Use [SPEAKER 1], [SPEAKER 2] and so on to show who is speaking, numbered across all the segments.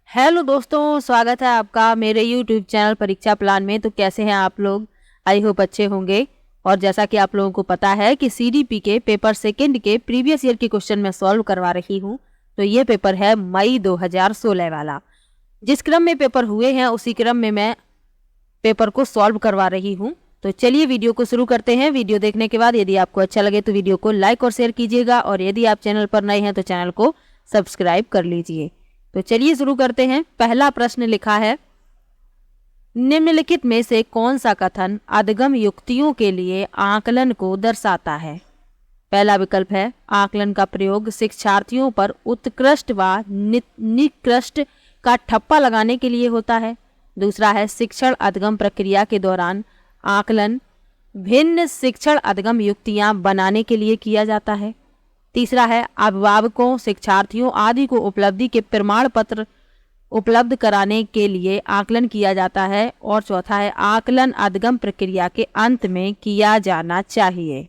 [SPEAKER 1] Hello दोस्तों, स्वागत है आपका मेरे यूट्यूब चैनल परीक्षा प्लान में। तो कैसे हैं आप लोग? आई होप अच्छे होंगे। और जैसा कि आप लोगों को पता है कि सीडीपी के पेपर सेकंड के प्रीवियस ईयर के क्वेश्चन मैं सॉल्व करवा रही हूं। तो ये पेपर है मई 2016 वाला। जिस क्रम में पेपर हुए हैं उसी क्रम में मैं पेपर को सॉल्व करवा रही हूँ। तो चलिए वीडियो को शुरू करते हैं। वीडियो देखने के बाद यदि आपको अच्छा लगे तो वीडियो को लाइक और शेयर कीजिएगा, और यदि आप चैनल पर नए हैं तो चैनल को सब्सक्राइब कर लीजिए। तो चलिए शुरू करते हैं। पहला प्रश्न लिखा है, निम्नलिखित में से कौन सा कथन अधगम युक्तियों के लिए आकलन को दर्शाता है? पहला विकल्प है, आकलन का प्रयोग शिक्षार्थियों पर उत्कृष्ट व निकृष्ट का ठप्पा लगाने के लिए होता है। दूसरा है, शिक्षण अधगम प्रक्रिया के दौरान आकलन भिन्न शिक्षण अधगम युक्तियां बनाने के लिए किया जाता है। तीसरा है, अभिभावकों, शिक्षार्थियों आदि को उपलब्धि के प्रमाण पत्र उपलब्ध कराने के लिए आकलन किया जाता है। और चौथा है, आकलन अधगम प्रक्रिया के अंत में किया जाना चाहिए।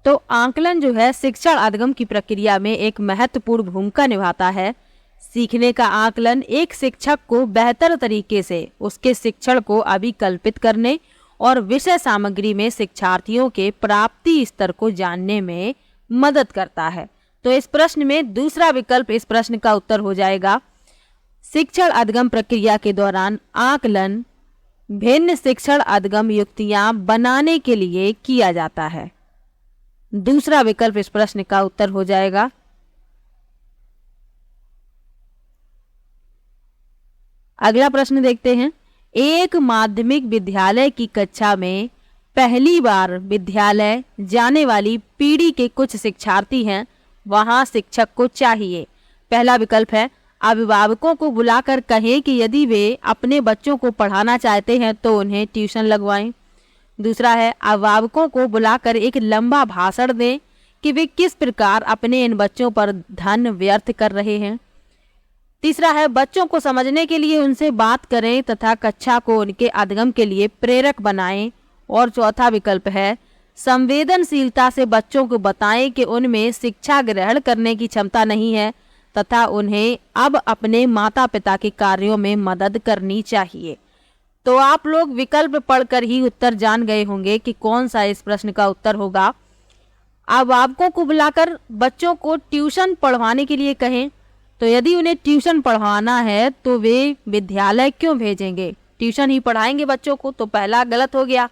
[SPEAKER 1] तो आकलन जो है शिक्षण अधगम की प्रक्रिया में एक महत्वपूर्ण भूमिका निभाता है। सीखने का आकलन एक शिक्षक को बेहतर तरीके से उसके शिक्षण को अभिकल्पित करने और विषय सामग्री में शिक्षार्थियों के प्राप्ति स्तर को जानने में मदद करता है। तो इस प्रश्न में दूसरा विकल्प इस प्रश्न का उत्तर हो जाएगा। शिक्षण अधगम प्रक्रिया के दौरान आकलन भिन्न शिक्षण अधगम युक्तियां बनाने के लिए किया जाता है। दूसरा विकल्प इस प्रश्न का उत्तर हो जाएगा। अगला प्रश्न देखते हैं। एक माध्यमिक विद्यालय की कक्षा में पहली बार विद्यालय जाने वाली पीढ़ी के कुछ शिक्षार्थी हैं। वहां शिक्षक को चाहिए। पहला विकल्प है, अभिभावकों को बुलाकर कहें कि यदि वे अपने बच्चों को पढ़ाना चाहते हैं तो उन्हें ट्यूशन लगवाएं। दूसरा है, अभिभावकों को बुलाकर एक लंबा भाषण दें कि वे किस प्रकार अपने इन बच्चों पर धन व्यर्थ कर रहे हैं। तीसरा है, बच्चों को समझने के लिए उनसे बात करें तथा कक्षा को उनके अधगम के लिए प्रेरक बनाएं। और चौथा विकल्प है, संवेदनशीलता से बच्चों को बताएं कि उनमें शिक्षा ग्रहण करने की क्षमता नहीं है तथा उन्हें अब अपने माता पिता के कार्यों में मदद करनी चाहिए। तो आप लोग विकल्प पढ़कर ही उत्तर जान गए होंगे कि कौन सा इस प्रश्न का उत्तर होगा। अभिभावकों को बुलाकर बच्चों को ट्यूशन पढ़वाने के लिए कहें। तो यदि उन्हें ट्यूशन पढ़वाना है तो वे विद्यालय क्यों भेजेंगे? ट्यूशन ही पढ़ाएंगे बच्चों को। तो पहला गलत हो गया।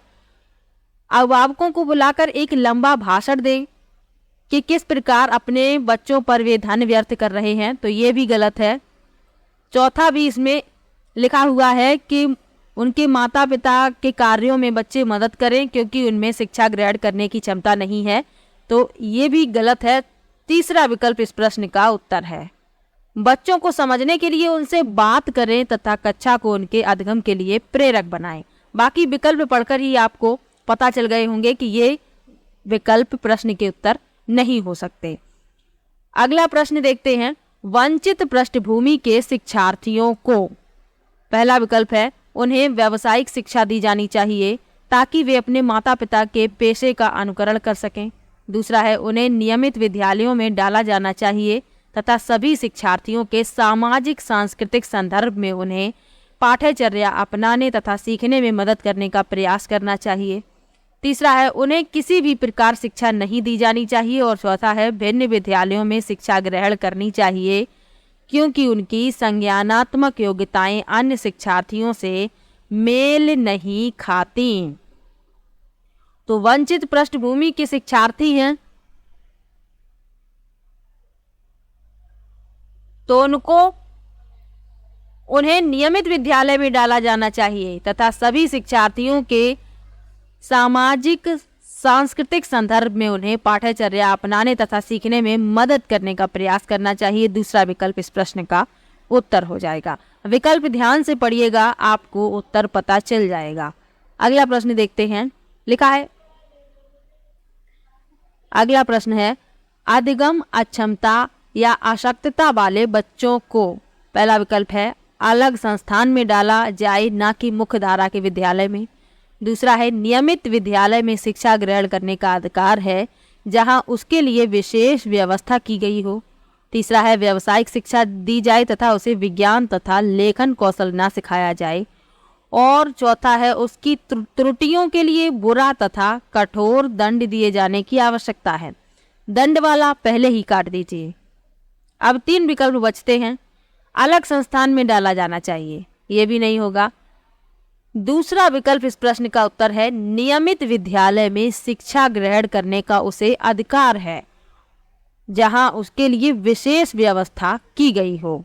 [SPEAKER 1] अभिभावकों को बुलाकर एक लंबा भाषण दें कि किस प्रकार अपने बच्चों पर वे धन व्यर्थ कर रहे हैं। तो ये भी गलत है। चौथा भी इसमें लिखा हुआ है कि उनके माता पिता के कार्यों में बच्चे मदद करें क्योंकि उनमें शिक्षा ग्रहण करने की क्षमता नहीं है। तो ये भी गलत है। तीसरा विकल्प इस प्रश्न का उत्तर है। बच्चों को समझने के लिए उनसे बात करें तथा कक्षा को उनके अधगम के लिए प्रेरक बनाएं। बाकी विकल्प पढ़कर ही आपको पता चल गए होंगे कि ये विकल्प प्रश्न के उत्तर नहीं हो सकते। अगला प्रश्न देखते हैं। वंचित पृष्ठभूमि के शिक्षार्थियों को, पहला विकल्प है, उन्हें व्यावसायिक शिक्षा दी जानी चाहिए ताकि वे अपने माता पिता के पेशे का अनुकरण कर सकें। दूसरा है, उन्हें नियमित विद्यालयों में डाला जाना चाहिए तथा सभी शिक्षार्थियों के सामाजिक सांस्कृतिक संदर्भ में उन्हें पाठ्यचर्या अपनाने तथा सीखने में मदद करने का प्रयास करना चाहिए। तीसरा है, उन्हें किसी भी प्रकार शिक्षा नहीं दी जानी चाहिए। और चौथा है, भिन्न विद्यालयों में शिक्षा ग्रहण करनी चाहिए क्योंकि उनकी संज्ञानात्मक योग्यताएं अन्य शिक्षार्थियों से मेल नहीं खाती। तो वंचित पृष्ठभूमि के शिक्षार्थी हैं तो उन्हें नियमित विद्यालय में डाला जाना चाहिए तथा सभी शिक्षार्थियों के सामाजिक सांस्कृतिक संदर्भ में उन्हें पाठ्यचर्या अपनाने तथा सीखने में मदद करने का प्रयास करना चाहिए। दूसरा विकल्प इस प्रश्न का उत्तर हो जाएगा। विकल्प ध्यान से पढ़िएगा, आपको उत्तर पता चल जाएगा। अगला प्रश्न देखते हैं। लिखा है, अगला प्रश्न है, अधगम अक्षमता या अशक्तता वाले बच्चों को, पहला विकल्प है, अलग संस्थान में डाला जाए ना कि मुख्य धारा के विद्यालय में। दूसरा है, नियमित विद्यालय में शिक्षा ग्रहण करने का अधिकार है जहां उसके लिए विशेष व्यवस्था की गई हो। तीसरा है व्यावसायिक शिक्षा दी जाए तथा उसे विज्ञान तथा लेखन कौशल ना सिखाया जाए। और चौथा है उसकी त्रुटियों के लिए बुरा तथा कठोर दंड दिए जाने की आवश्यकता है। दंड वाला पहले ही काट दीजिए। अब 3 विकल्प बचते हैं। अलग संस्थान में डाला जाना चाहिए, ये भी नहीं होगा। दूसरा विकल्प इस प्रश्न का उत्तर है नियमित विद्यालय में शिक्षा ग्रहण करने का उसे अधिकार है जहां उसके लिए विशेष व्यवस्था की गई हो।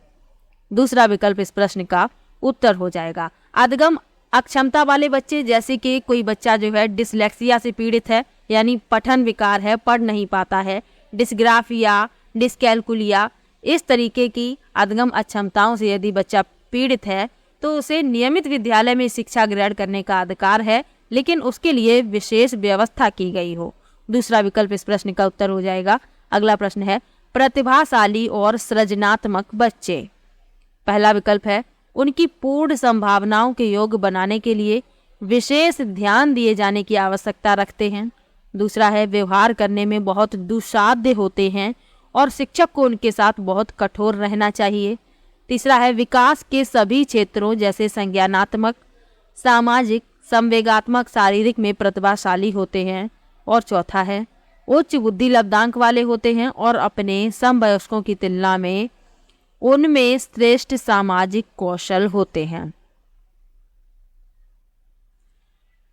[SPEAKER 1] दूसरा विकल्प इस प्रश्न का उत्तर हो जाएगा। अधगम अक्षमता वाले बच्चे, जैसे कि कोई बच्चा जो है डिसलेक्सिया से पीड़ित है, यानी पठन विकार है, पढ़ नहीं पाता है, डिस्ग्राफिया, डिस्कैलकुलिया, इस तरीके की अधगम अक्षमताओं से यदि बच्चा पीड़ित है तो उसे नियमित विद्यालय में शिक्षा ग्रहण करने का अधिकार है, लेकिन उसके लिए विशेष व्यवस्था की गई हो। दूसरा विकल्प इस प्रश्न का उत्तर हो जाएगा। अगला प्रश्न है प्रतिभाशाली और सृजनात्मक बच्चे। पहला विकल्प है उनकी पूर्ण संभावनाओं के योग्य बनाने के लिए विशेष ध्यान दिए जाने की आवश्यकता रखते हैं। दूसरा है व्यवहार करने में बहुत दुस्साध्य होते हैं और शिक्षक को उनके साथ बहुत कठोर रहना चाहिए। तीसरा है विकास के सभी क्षेत्रों जैसे संज्ञानात्मक, सामाजिक, संवेगात्मक, शारीरिक में प्रतिभाशाली होते हैं। और चौथा है उच्च बुद्धि लब्धांक वाले होते हैं और अपने समवयस्कों की तुलना में उनमें श्रेष्ठ सामाजिक कौशल होते हैं।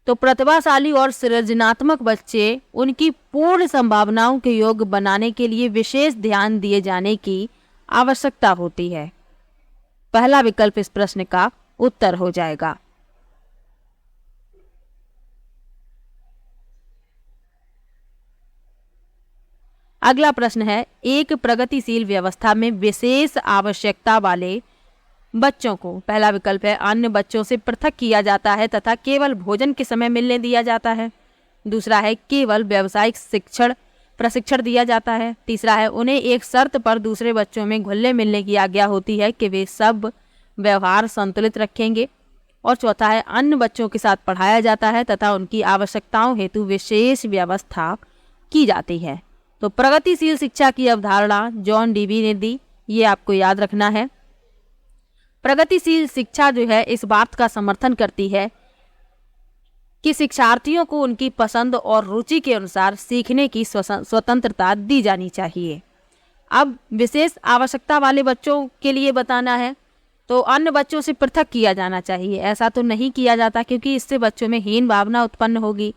[SPEAKER 1] तो प्रतिभाशाली और सृजनात्मक बच्चे उनकी पूर्ण संभावनाओं के योग्य बनाने के लिए विशेष ध्यान दिए जाने की आवश्यकता होती है। पहला विकल्प इस प्रश्न का उत्तर हो जाएगा। अगला प्रश्न है एक प्रगतिशील व्यवस्था में विशेष आवश्यकता वाले बच्चों को, पहला विकल्प है अन्य बच्चों से पृथक किया जाता है तथा केवल भोजन के समय मिलने दिया जाता है। दूसरा है केवल व्यावसायिक प्रशिक्षण दिया जाता है। तीसरा है उन्हें एक शर्त पर दूसरे बच्चों में घुलने मिलने की आज्ञा होती है कि वे सब व्यवहार संतुलित रखेंगे। और चौथा है अन्य बच्चों के साथ पढ़ाया जाता है तथा उनकी आवश्यकताओं हेतु विशेष व्यवस्था की जाती है। तो प्रगतिशील शिक्षा की अवधारणा जॉन डीवी ने दी, ये आपको याद रखना है। प्रगतिशील शिक्षा जो है इस बात का समर्थन करती है कि शिक्षार्थियों को उनकी पसंद और रुचि के अनुसार सीखने की स्वतंत्रता दी जानी चाहिए। अब विशेष आवश्यकता वाले बच्चों के लिए बताना है तो अन्य बच्चों से पृथक किया जाना चाहिए। ऐसा तो नहीं किया जाता क्योंकि इससे बच्चों में हीन भावना उत्पन्न होगी।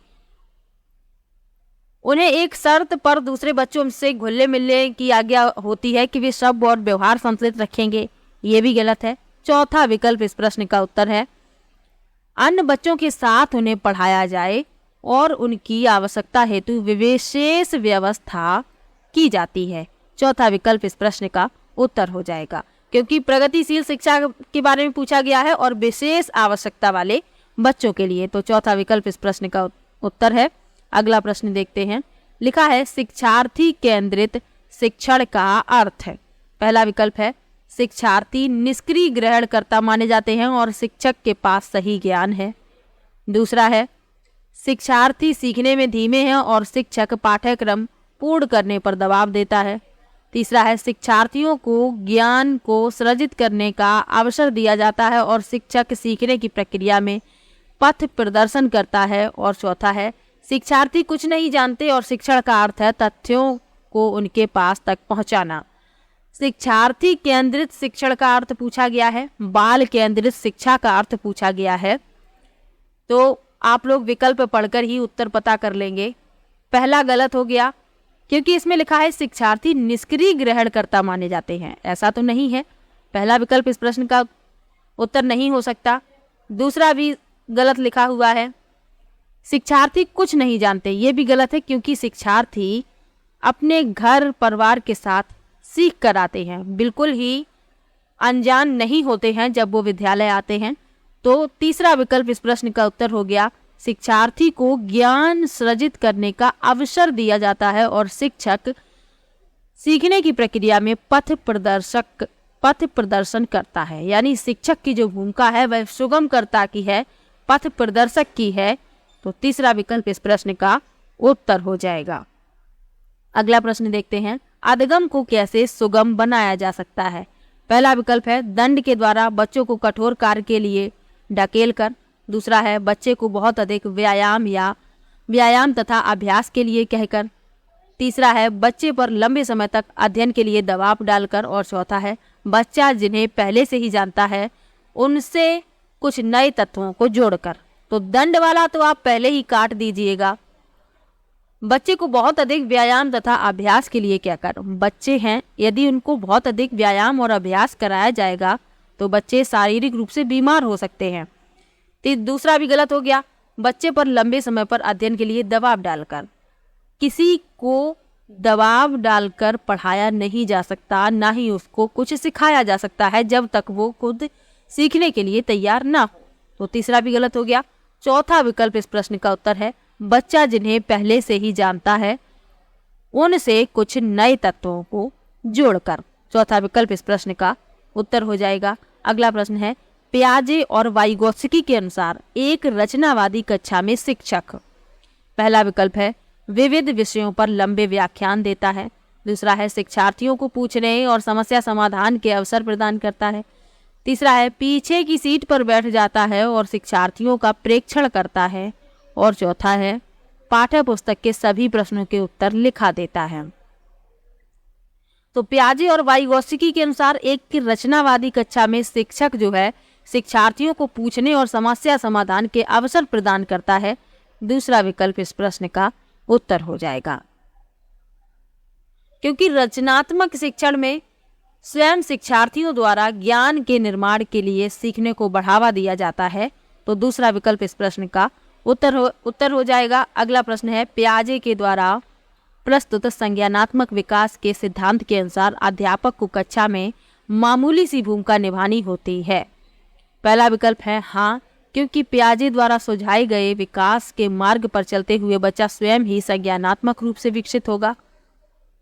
[SPEAKER 1] उन्हें एक शर्त पर दूसरे बच्चों से घुलने मिलने की आज्ञा होती है कि वे सब और व्यवहार संतुलित रखेंगे, ये भी गलत है। चौथा विकल्प इस प्रश्न का उत्तर है अन्य बच्चों के साथ उन्हें पढ़ाया जाए और उनकी आवश्यकता हेतु विशेष व्यवस्था की जाती है। चौथा विकल्प इस प्रश्न का उत्तर हो जाएगा क्योंकि प्रगतिशील शिक्षा के बारे में पूछा गया है और विशेष आवश्यकता वाले बच्चों के लिए, तो चौथा विकल्प इस प्रश्न का उत्तर है। अगला प्रश्न देखते हैं। लिखा है शिक्षार्थी केंद्रित शिक्षण का अर्थ है। पहला विकल्प है शिक्षार्थी निष्क्रिय ग्रहणकर्ता माने जाते हैं और शिक्षक के पास सही ज्ञान है। दूसरा है शिक्षार्थी सीखने में धीमे हैं और शिक्षक पाठ्यक्रम पूर्ण करने पर दबाव देता है। तीसरा है शिक्षार्थियों को ज्ञान को सृजित करने का अवसर दिया जाता है और शिक्षक सीखने की प्रक्रिया में पथ प्रदर्शन करता है। और चौथा है शिक्षार्थी कुछ नहीं जानते और शिक्षण का अर्थ है तथ्यों को उनके पास तक पहुंचाना। शिक्षार्थी केंद्रित शिक्षण का अर्थ पूछा गया है, बाल केंद्रित शिक्षा का अर्थ पूछा गया है। तो आप लोग विकल्प पढ़कर ही उत्तर पता कर लेंगे। पहला गलत हो गया क्योंकि इसमें लिखा है शिक्षार्थी निष्क्रिय ग्रहणकर्ता माने जाते हैं, ऐसा तो नहीं है। पहला विकल्प इस प्रश्न का उत्तर नहीं हो सकता। दूसरा भी गलत लिखा हुआ है, शिक्षार्थी कुछ नहीं जानते, ये भी गलत है क्योंकि शिक्षार्थी अपने घर परिवार के साथ सीख कर आते हैं, बिल्कुल ही अनजान नहीं होते हैं जब वो विद्यालय आते हैं। तो तीसरा विकल्प इस प्रश्न का उत्तर हो गया शिक्षार्थी को ज्ञान सृजित करने का अवसर दिया जाता है और शिक्षक सीखने की प्रक्रिया में पथ प्रदर्शन करता है। यानी शिक्षक की जो भूमिका है वह सुगमकर्ता की है, पथ प्रदर्शक की है। तो तीसरा विकल्प इस प्रश्न का उत्तर हो जाएगा। अगला प्रश्न देखते हैं। अधगम को कैसे सुगम बनाया जा सकता है। पहला विकल्प है दंड के द्वारा बच्चों को कठोर कार्य के लिए ढकेल कर। दूसरा है बच्चे को बहुत अधिक व्यायाम तथा अभ्यास के लिए कहकर। तीसरा है बच्चे पर लंबे समय तक अध्ययन के लिए दबाव डालकर। और चौथा है बच्चा जिन्हें पहले से ही जानता है उनसे कुछ नए तत्वों को जोड़कर। तो दंड वाला तो आप पहले ही काट दीजिएगा। बच्चे को बहुत अधिक व्यायाम तथा अभ्यास के लिए क्या कर, बच्चे हैं, यदि उनको बहुत अधिक व्यायाम और अभ्यास कराया जाएगा तो बच्चे शारीरिक रूप से बीमार हो सकते हैं। तो दूसरा भी गलत हो गया, बच्चे पर लंबे समय पर अध्ययन के लिए दबाव डालकर। किसी को दबाव डालकर पढ़ाया नहीं जा सकता, ना ही उसको कुछ सिखाया जा सकता है जब तक वो खुद सीखने के लिए तैयार ना हो। तो तीसरा भी गलत हो गया। चौथा विकल्प इस प्रश्न का उत्तर है बच्चा जिन्हें पहले से ही जानता है उनसे कुछ नए तत्वों को जोड़कर। चौथा विकल्प इस प्रश्न का उत्तर हो जाएगा। अगला प्रश्न है पियाजे और वाइगोत्स्की के अनुसार एक रचनावादी कक्षा में शिक्षक। पहला विकल्प है विविध विषयों पर लंबे व्याख्यान देता है। दूसरा है शिक्षार्थियों को पूछने और समस्या समाधान के अवसर प्रदान करता है। तीसरा है पीछे की सीट पर बैठ जाता है और शिक्षार्थियों का प्रेक्षण करता है। और चौथा है पाठ्य पुस्तक के सभी प्रश्नों के उत्तर लिखा देता है। तो पियाजे और वाइगोत्स्की के अनुसार एक रचनावादी कक्षा में शिक्षक जो है शिक्षार्थियों को पूछने और समस्या समाधान के अवसर प्रदान करता है। दूसरा विकल्प इस प्रश्न का उत्तर हो जाएगा। क्योंकि रचनात्मक शिक्षण में स्वयं शिक्षार्थियों द्वारा ज्ञान के निर्माण के लिए सीखने को बढ़ावा दिया जाता है, तो दूसरा विकल्प इस प्रश्न का उत्तर हो जाएगा। अगला प्रश्न है पियाजे के द्वारा प्रस्तुत संज्ञानात्मक विकास के सिद्धांत के अनुसार अध्यापक को कक्षा में मामूली सी भूमिका निभानी होती है। पहला विकल्प है हाँ, क्योंकि पियाजे द्वारा सुझाए गए विकास के मार्ग पर चलते हुए बच्चा स्वयं ही संज्ञानात्मक रूप से विकसित होगा।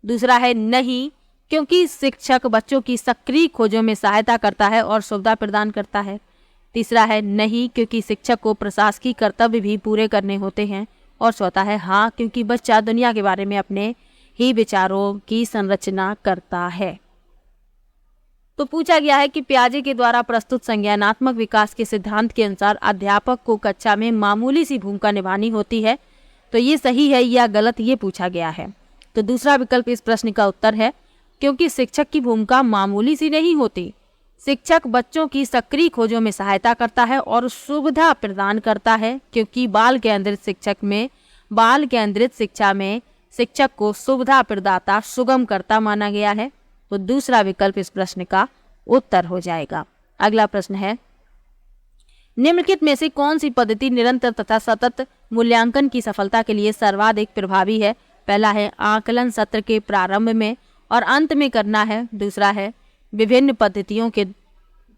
[SPEAKER 1] दूसरा है नहीं, क्योंकि शिक्षक बच्चों की सक्रिय खोजों में सहायता करता है और सुविधा प्रदान करता है। तीसरा है नहीं, क्योंकि शिक्षक को प्रशासकीय कर्तव्य भी पूरे करने होते हैं। और चौथा है हाँ, क्योंकि बच्चा दुनिया के बारे में अपने ही विचारों की संरचना करता है। तो पूछा गया है कि पियाजे के द्वारा प्रस्तुत संज्ञानात्मक विकास के सिद्धांत के अनुसार अध्यापक को कक्षा में मामूली सी भूमिका निभानी होती है, तो ये सही है या गलत, ये पूछा गया है। तो दूसरा विकल्प इस प्रश्न का उत्तर है क्योंकि शिक्षक की भूमिका मामूली सी नहीं होती। शिक्षक बच्चों की सक्रिय खोजों में सहायता करता है और सुविधा प्रदान करता है, क्योंकि बाल केंद्रित शिक्षा में शिक्षक को सुविधा प्रदाता सुगम करता माना गया है। तो दूसरा विकल्प इस प्रश्न का उत्तर हो जाएगा। अगला प्रश्न है निम्नलिखित में से कौन सी पद्धति निरंतर तथा सतत मूल्यांकन की सफलता के लिए सर्वाधिक प्रभावी है। पहला है आकलन सत्र के प्रारंभ में और अंत में करना है। दूसरा है विभिन्न पद्धतियों के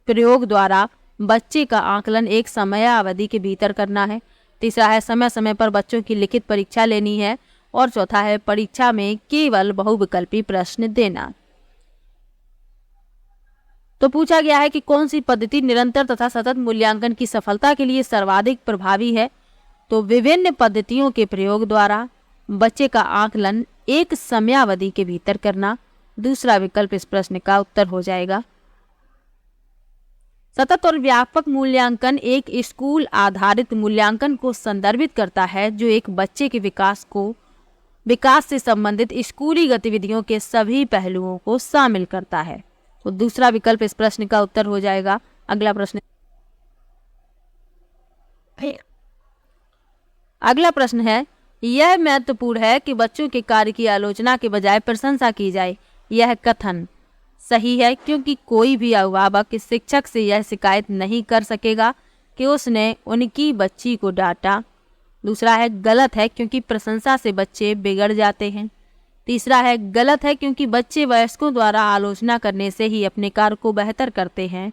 [SPEAKER 1] प्रयोग द्वारा बच्चे का आकलन एक समयावधि के भीतर करना है। तीसरा है समय समय पर बच्चों की लिखित परीक्षा लेनी है। और चौथा है परीक्षा में केवल बहुविकल्पी प्रश्न देना। तो पूछा गया है कि कौन सी पद्धति निरंतर तथा सतत मूल्यांकन की सफलता के लिए सर्वाधिक प्रभावी है। तो विभिन्न पद्धतियों के प्रयोग द्वारा बच्चे का आकलन एक समयावधि के भीतर करना। दूसरा विकल्प इस प्रश्न का उत्तर हो जाएगा। सतत और व्यापक मूल्यांकन एक स्कूल आधारित मूल्यांकन को संदर्भित करता है जो एक बच्चे के विकास से संबंधित स्कूली गतिविधियों के सभी पहलुओं को शामिल करता है। तो दूसरा विकल्प इस प्रश्न का उत्तर हो जाएगा। अगला प्रश्न है यह महत्वपूर्ण है कि बच्चों के कार्य की आलोचना के बजाय प्रशंसा की जाए। यह कथन सही है क्योंकि कोई भी अभिभावक शिक्षक से यह शिकायत नहीं कर सकेगा कि उसने उनकी बच्ची को डांटा। दूसरा है गलत है क्योंकि प्रशंसा से बच्चे बिगड़ जाते हैं। तीसरा है गलत है क्योंकि बच्चे वयस्कों द्वारा आलोचना करने से ही अपने कार्य को बेहतर करते हैं।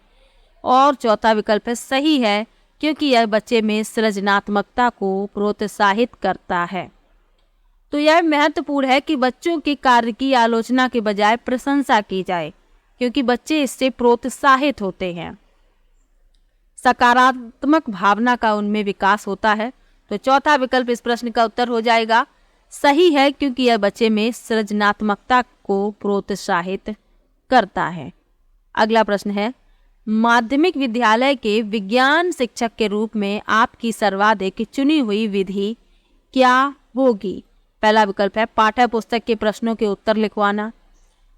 [SPEAKER 1] और चौथा विकल्प है सही है क्योंकि यह बच्चे में सृजनात्मकता को प्रोत्साहित करता है। तो यह महत्वपूर्ण है कि बच्चों के कार्य की आलोचना के बजाय प्रशंसा की जाए क्योंकि बच्चे इससे प्रोत्साहित होते हैं, सकारात्मक भावना का उनमें विकास होता है। तो चौथा विकल्प इस प्रश्न का उत्तर हो जाएगा। सही है क्योंकि यह बच्चे में सृजनात्मकता को प्रोत्साहित करता है। अगला प्रश्न है, माध्यमिक विद्यालय के विज्ञान शिक्षक के रूप में आपकी सर्वाधिक चुनी हुई विधि क्या होगी? पहला विकल्प है पाठ्य पुस्तक के प्रश्नों के उत्तर लिखवाना।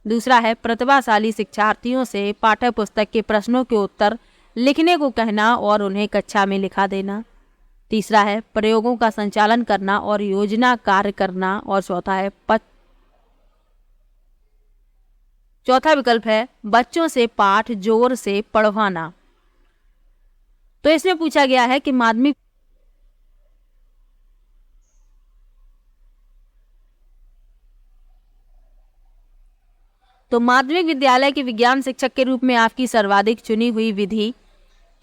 [SPEAKER 1] दूसरा है प्रतिभाशाली शिक्षार्थियों से पाठ्य पुस्तक के प्रश्नों के उत्तर लिखने को कहना और उन्हें कक्षा में लिखा देना। तीसरा है प्रयोगों का संचालन करना और योजना कार्य करना। और चौथा विकल्प है बच्चों से पाठ जोर से पढ़वाना। तो इसमें पूछा गया है कि माध्यमिक विद्यालय के विज्ञान शिक्षक के रूप में आपकी सर्वाधिक चुनी हुई विधि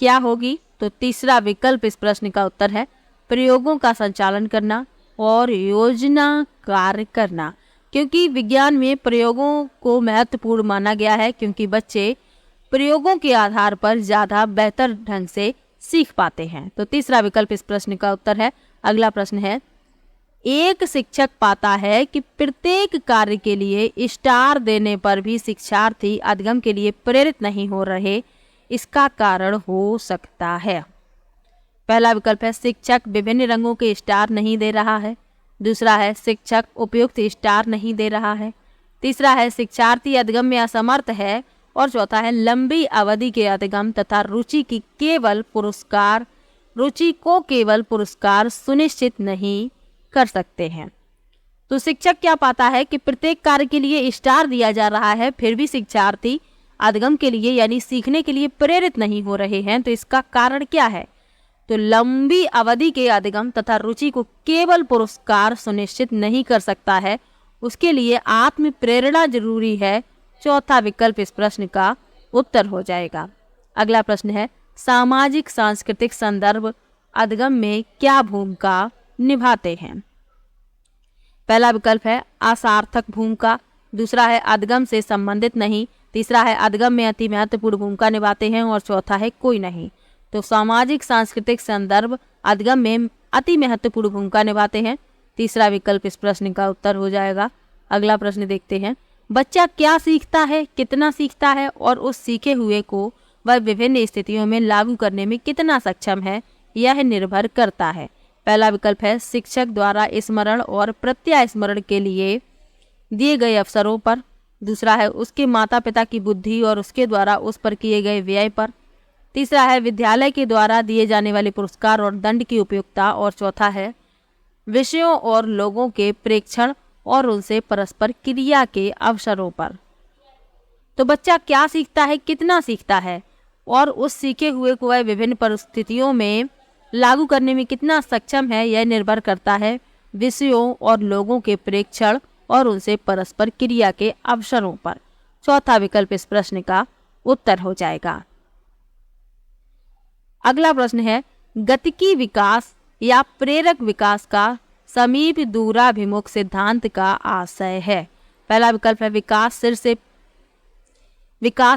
[SPEAKER 1] क्या होगी? तो तीसरा विकल्प इस प्रश्न का उत्तर है प्रयोगों का संचालन करना और योजना कार्य करना, क्योंकि विज्ञान में प्रयोगों को महत्वपूर्ण माना गया है क्योंकि बच्चे प्रयोगों के आधार पर ज़्यादा बेहतर ढंग से सीख पाते हैं। तो तीसरा विकल्प इस प्रश्न का उत्तर है। अगला प्रश्न है, एक शिक्षक पाता है कि प्रत्येक कार्य के लिए स्टार देने पर भी शिक्षार्थी अधिगम के लिए प्रेरित नहीं हो रहे, इसका कारण हो सकता है। पहला विकल्प है शिक्षक विभिन्न रंगों के स्टार नहीं दे रहा है। दूसरा है शिक्षक उपयुक्त स्टार नहीं दे रहा है। तीसरा है शिक्षार्थी अधिगम में असमर्थ है। और चौथा है लंबी अवधि के अधिगम तथा रुचि को केवल पुरस्कार सुनिश्चित नहीं कर सकते हैं। तो शिक्षक क्या पाता है कि प्रत्येक कार्य के लिए स्टार दिया जा रहा है, फिर भी शिक्षार्थी अधिगम के लिए यानी सीखने के लिए प्रेरित नहीं हो रहे हैं। तो इसका कारण क्या है? तो लंबी अवधि के अधिगम तथा रुचि को केवल पुरस्कार सुनिश्चित नहीं कर सकता है, उसके लिए आत्म प्रेरणा जरूरी है। चौथा विकल्प इस प्रश्न का उत्तर हो जाएगा। अगला प्रश्न है, सामाजिक सांस्कृतिक संदर्भ अधिगम में क्या भूमिका निभाते हैं? पहला विकल्प है असार्थक भूमिका। दूसरा है अधिगम से संबंधित नहीं। तीसरा है अधिगम में अति महत्वपूर्ण भूमिका निभाते हैं। और चौथा है कोई नहीं। तो सामाजिक सांस्कृतिक संदर्भ अधिगम में अति महत्वपूर्ण भूमिका निभाते हैं। तीसरा विकल्प इस प्रश्न का उत्तर हो जाएगा। अगला प्रश्न देखते हैं, बच्चा क्या सीखता है, कितना सीखता है और उस सीखे हुए को वह विभिन्न स्थितियों में लागू करने में कितना सक्षम है, यह निर्भर करता है। पहला विकल्प है शिक्षक द्वारा स्मरण और प्रत्यास्मरण के लिए दिए गए अवसरों पर। दूसरा है उसके माता पिता की बुद्धि और उसके द्वारा उस पर किए गए व्यय पर। तीसरा है विद्यालय के द्वारा दिए जाने वाले पुरस्कार और दंड की उपयुक्तता। और चौथा है विषयों और लोगों के प्रेक्षण और उनसे परस्पर क्रिया के अवसरों पर। तो बच्चा क्या सीखता है, कितना सीखता है और उस सीखे हुए को वह विभिन्न परिस्थितियों में लागू करने में कितना सक्षम है, यह निर्भर करता है विषयों और लोगों के प्रेक्षण और उनसे परस्पर क्रिया के अवसरों पर। चौथा विकल्प इस प्रश्न का उत्तर हो जाएगा। अगला प्रश्न है, गतिकी विकास या प्रेरक विकास का समीप दूराभिमुख सिद्धांत का आशय है। पहला विकल्प है विकास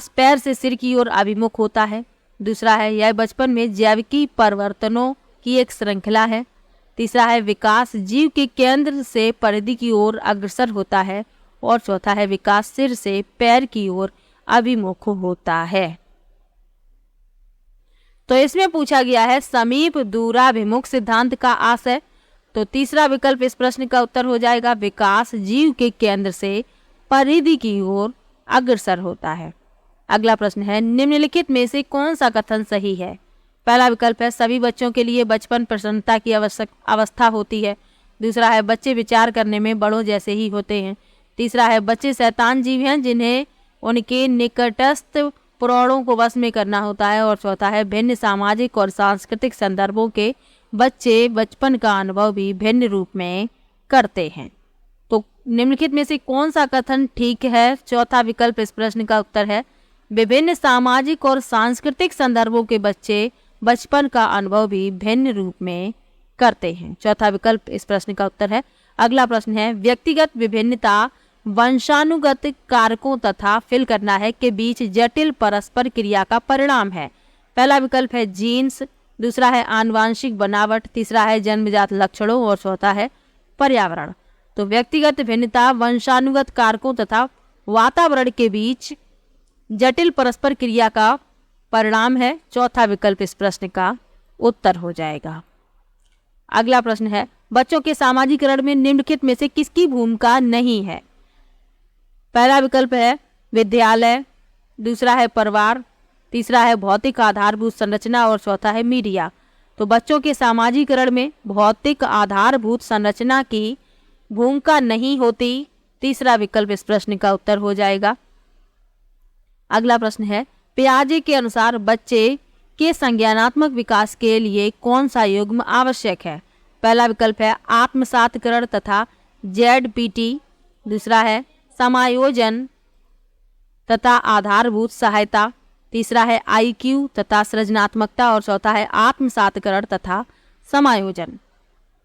[SPEAKER 1] पैर से सिर की ओर अभिमुख होता है। दूसरा है यह बचपन में जैविकी परिवर्तनों की एक श्रृंखला है। तीसरा है विकास जीव के केंद्र से परिधि की ओर अग्रसर होता है। और चौथा है विकास सिर से पैर की ओर अभिमुख होता है। तो इसमें पूछा गया है समीप दूराभिमुख सिद्धांत का आशय। तो तीसरा विकल्प इस प्रश्न का उत्तर हो जाएगा विकास जीव के केंद्र से परिधि की ओर अग्रसर होता है। अगला प्रश्न है, निम्नलिखित में से कौन सा कथन सही है? पहला विकल्प है सभी बच्चों के लिए बचपन प्रसन्नता की अवस्था होती है। दूसरा है बच्चे विचार करने में बड़ों जैसे ही होते हैं। तीसरा है बच्चे शैतान जीव हैं जिन्हें उनके निकटस्थ प्रौढ़ों को वश में करना होता है। और चौथा है भिन्न सामाजिक और सांस्कृतिक संदर्भों के बच्चे बचपन का अनुभव भी भिन्न रूप में करते हैं। तो निम्नलिखित में से कौन सा कथन ठीक है? चौथा विकल्प इस प्रश्न का उत्तर है विभिन्न सामाजिक और सांस्कृतिक संदर्भों के बच्चे बचपन का अनुभव भी भिन्न रूप में करते हैं। चौथा विकल्प इस प्रश्न का उत्तर है। अगला प्रश्न है, व्यक्तिगत विभिन्नता वंशानुगत कारकों तथा फिल करना है के बीच जटिल परस्पर क्रिया का परिणाम है। पहला विकल्प है जीन्स। दूसरा है आनुवांशिक बनावट। तीसरा है जन्मजात लक्षणों। और चौथा है पर्यावरण। तो व्यक्तिगत भिन्नता, वंशानुगत कारकों तथा वातावरण के बीच जटिल परस्पर क्रिया का परिणाम है। चौथा विकल्प इस प्रश्न का उत्तर हो जाएगा। अगला प्रश्न है, बच्चों के सामाजिकरण में निम्नलिखित में से किसकी भूमिका नहीं है? पहला विकल्प है विद्यालय, दूसरा है परिवार, तीसरा है भौतिक आधारभूत संरचना और चौथा है मीडिया। तो बच्चों के सामाजिकरण में भौतिक आधारभूत संरचना की भूमिका नहीं होती। तीसरा विकल्प इस प्रश्न का उत्तर हो जाएगा। अगला प्रश्न है, पियाजे के अनुसार बच्चे के संज्ञानात्मक विकास के लिए कौन सा युग्म आवश्यक है? पहला विकल्प है आत्मसातकरण तथा ZPT, दूसरा है समायोजन तथा आधारभूत सहायता, तीसरा है IQ तथा सृजनात्मकता और चौथा है आत्मसातकरण तथा समायोजन।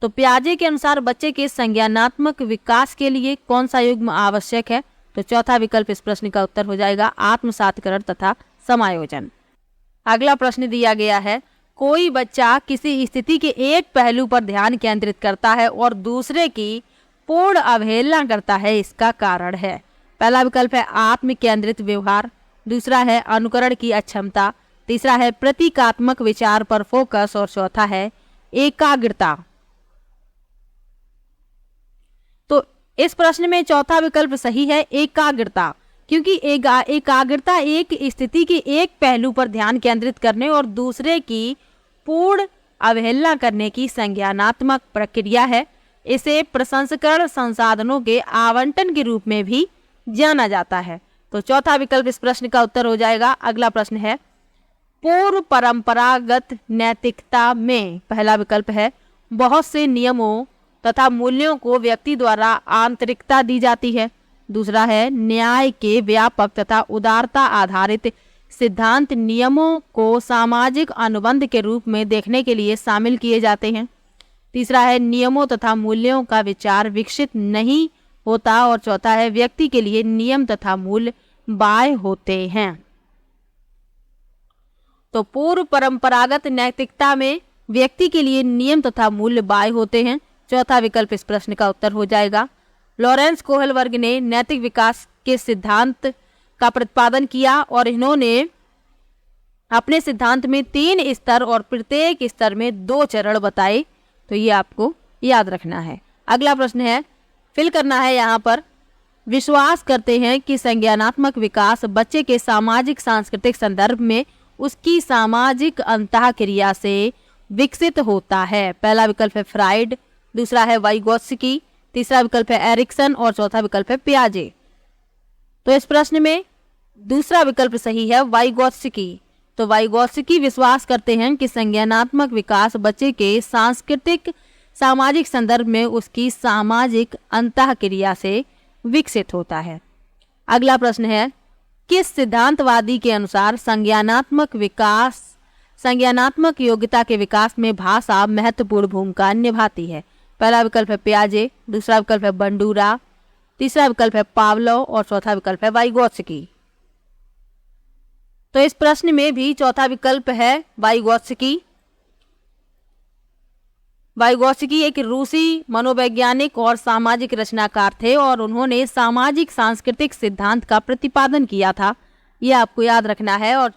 [SPEAKER 1] तो पियाजे के अनुसार बच्चे के संज्ञानात्मक विकास के लिए कौन सा युग्म आवश्यक है? तो चौथा विकल्प इस प्रश्न का उत्तर हो जाएगा आत्मसातकरण तथा समायोजन। अगला प्रश्न दिया गया है, कोई बच्चा किसी स्थिति के एक पहलू पर ध्यान केंद्रित करता है और दूसरे की पूर्ण अवहेलना करता है, इसका कारण है? पहला विकल्प है आत्म केंद्रित व्यवहार, दूसरा है अनुकरण की अक्षमता, तीसरा है प्रतीकात्मक विचार पर फोकस और चौथा है एकाग्रता। तो इस प्रश्न में चौथा विकल्प सही है एकाग्रता, क्योंकि एकाग्रता एक स्थिति के एक पहलू पर ध्यान केंद्रित करने और दूसरे की पूर्ण अवहेलना करने की संज्ञानात्मक प्रक्रिया है। इसे प्रसंस्करण संसाधनों के आवंटन के रूप में भी जाना जाता है। तो चौथा विकल्प इस प्रश्न का उत्तर हो जाएगा। अगला प्रश्न है, पूर्व परंपरागत नैतिकता में पहला विकल्प है बहुत से नियमों तथा मूल्यों को व्यक्ति द्वारा आंतरिकता दी जाती है, दूसरा है न्याय के व्यापक तथा उदारता आधारित सिद्धांत नियमों को सामाजिक अनुबंध के रूप में देखने के लिए शामिल किए जाते हैं, तीसरा है नियमों तथा मूल्यों का विचार विकसित नहीं होता और चौथा है व्यक्ति के लिए नियम तथा मूल्य बाह्य होते हैं। तो पूर्व परंपरागत नैतिकता में व्यक्ति के लिए नियम तथा मूल्य बाह्य होते हैं, चौथा विकल्प इस प्रश्न का उत्तर हो जाएगा। लॉरेंस कोहलबर्ग ने नैतिक विकास के सिद्धांत का प्रतिपादन किया और इन्होंने अपने सिद्धांत में 3 स्तर और प्रत्येक स्तर में 2 चरण बताए, तो ये आपको याद रखना है। अगला प्रश्न है, फिल करना है यहाँ पर, विश्वास करते हैं कि संज्ञानात्मक विकास बच्चे के सामाजिक सांस्कृतिक संदर्भ में उसकी सामाजिक अंतःक्रिया से विकसित होता है। पहला विकल्प है फ्राइड, दूसरा है वाइगोत्स्की, तीसरा विकल्प है एरिक्सन और चौथा विकल्प है पियाजे। तो इस प्रश्न में दूसरा विकल्प सही है वाइगोत्स्की। तो वाइगोत्स्की विश्वास करते हैं कि संज्ञानात्मक विकास बच्चे के सांस्कृतिक सामाजिक संदर्भ में उसकी सामाजिक अंतःक्रिया से विकसित होता है। अगला प्रश्न है, किस सिद्धांतवादी के अनुसार संज्ञानात्मक योग्यता के विकास में भाषा महत्वपूर्ण भूमिका निभाती है? पहला विकल्प है पियाजे, दूसरा विकल्प है बंडूरा, तीसरा विकल्प है पावलोव और चौथा विकल्प है वाइगोत्स्की। तो इस प्रश्न में भी चौथा विकल्प है वाइगोत्स्की। वाइगोत्स्की एक रूसी मनोवैज्ञानिक और सामाजिक रचनाकार थे और उन्होंने सामाजिक सांस्कृतिक सिद्धांत का प्रतिपादन किया था, यह आपको याद रखना है। और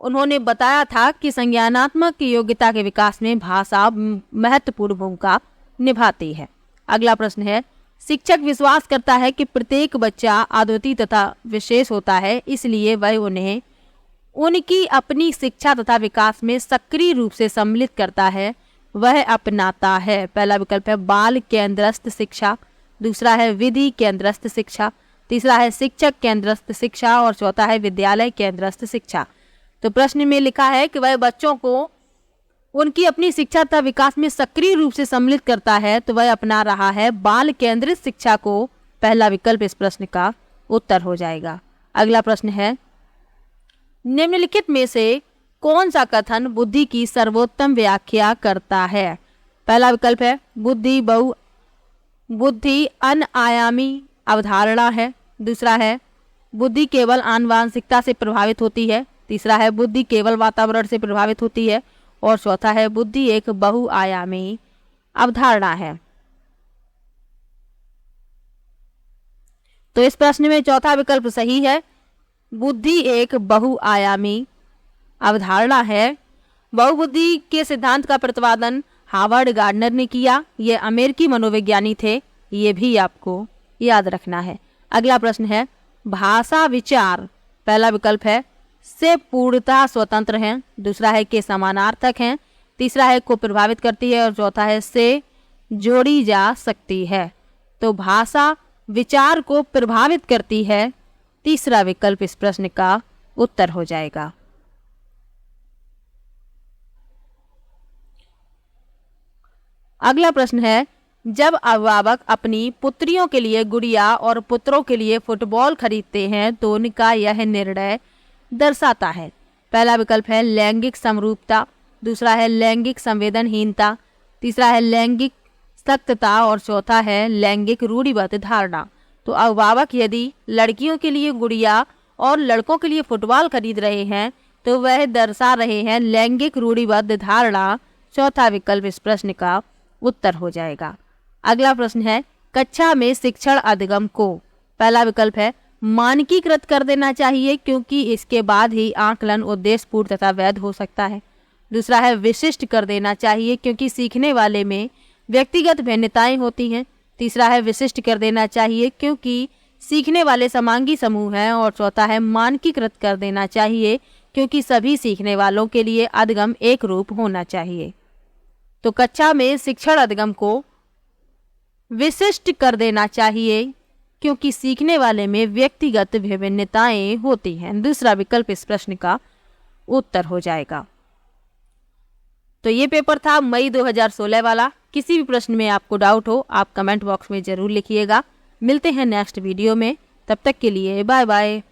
[SPEAKER 1] उन्होंने बताया था कि संज्ञानात्मक योग्यता के विकास में भाषा महत्वपूर्ण भूमिका निभाती है। अगला प्रश्न है, शिक्षक विश्वास करता है कि प्रत्येक बच्चा अद्वितीय तथा विशेष होता है, इसलिए वह उन्हें उनकी अपनी शिक्षा तथा विकास में सक्रिय रूप से सम्मिलित करता है, वह अपनाता है। पहला विकल्प है बाल केंद्रस्थ शिक्षा, दूसरा है विधि केंद्रस्थ शिक्षा, तीसरा है शिक्षक केंद्रस्थ शिक्षा और चौथा है विद्यालय केंद्रस्थ शिक्षा। तो प्रश्न में लिखा है कि वह बच्चों को उनकी अपनी शिक्षा तथा विकास में सक्रिय रूप से सम्मिलित करता है, तो वह अपना रहा है बाल केंद्रित शिक्षा को। पहला विकल्प इस प्रश्न का उत्तर हो जाएगा। अगला प्रश्न है, निम्नलिखित में से कौन सा कथन बुद्धि की सर्वोत्तम व्याख्या करता है? पहला विकल्प है बुद्धि अनआयामी अवधारणा है, दूसरा है बुद्धि केवल आनुवांशिकता से प्रभावित होती है, तीसरा है बुद्धि केवल वातावरण से प्रभावित होती है और चौथा है बुद्धि एक बहुआयामी अवधारणा है। तो इस प्रश्न में चौथा विकल्प सही है। बुद्धि एक बहुआयामी अवधारणा है। बहुबुद्धि के सिद्धांत का प्रतिपादन हार्वर्ड गार्डनर ने किया। ये अमेरिकी मनोविज्ञानी थे, ये भी आपको याद रखना है। अगला प्रश्न है, भाषा विचार पहला विकल्प है से पूर्णतः स्वतंत्र हैं, दूसरा है कि समानार्थक हैं, तीसरा है को प्रभावित करती है और चौथा है से जोड़ी जा सकती है। तो भाषा विचार को प्रभावित करती है, तीसरा विकल्प इस प्रश्न का उत्तर हो जाएगा। अगला प्रश्न है, जब अभिभावक अपनी पुत्रियों के लिए गुड़िया और पुत्रों के लिए फुटबॉल खरीदते हैं तो उनका यह निर्णय दर्शाता है। पहला विकल्प है लैंगिक समरूपता, दूसरा है लैंगिक संवेदनहीनता, तीसरा है लैंगिक सख्तता और चौथा है लैंगिक रूढ़िबद्ध धारणा। तो अभिभावक यदि लड़कियों के लिए गुड़िया और लड़कों के लिए फुटबॉल खरीद रहे हैं तो वह दर्शा रहे हैं लैंगिक रूढ़िबद्ध धारणा। चौथा विकल्प इस प्रश्न का उत्तर हो जाएगा। अगला प्रश्न है, कक्षा में शिक्षण अधिगम को पहला विकल्प है मानकीकृत कर देना चाहिए क्योंकि इसके बाद ही आकलन उद्देश्यपूर्ण तथा वैध हो सकता है। दूसरा है विशिष्ट कर देना चाहिए क्योंकि सीखने वाले में व्यक्तिगत भिन्नताएं होती हैं। तीसरा है विशिष्ट कर देना चाहिए क्योंकि सीखने वाले समांगी समूह हैं और चौथा है मानकीकृत कर देना चाहिए क्योंकि सभी सीखने वालों के लिए अधिगम एक रूप होना चाहिए। तो कक्षा में शिक्षण अधिगम को विशिष्ट कर देना चाहिए क्योंकि सीखने वाले में व्यक्तिगत विभिन्नताएं होती हैं। दूसरा विकल्प इस प्रश्न का उत्तर हो जाएगा। तो ये पेपर था मई 2016 वाला। किसी भी प्रश्न में आपको डाउट हो आप कमेंट बॉक्स में जरूर लिखिएगा। मिलते हैं नेक्स्ट वीडियो में, तब तक के लिए बाय बाय।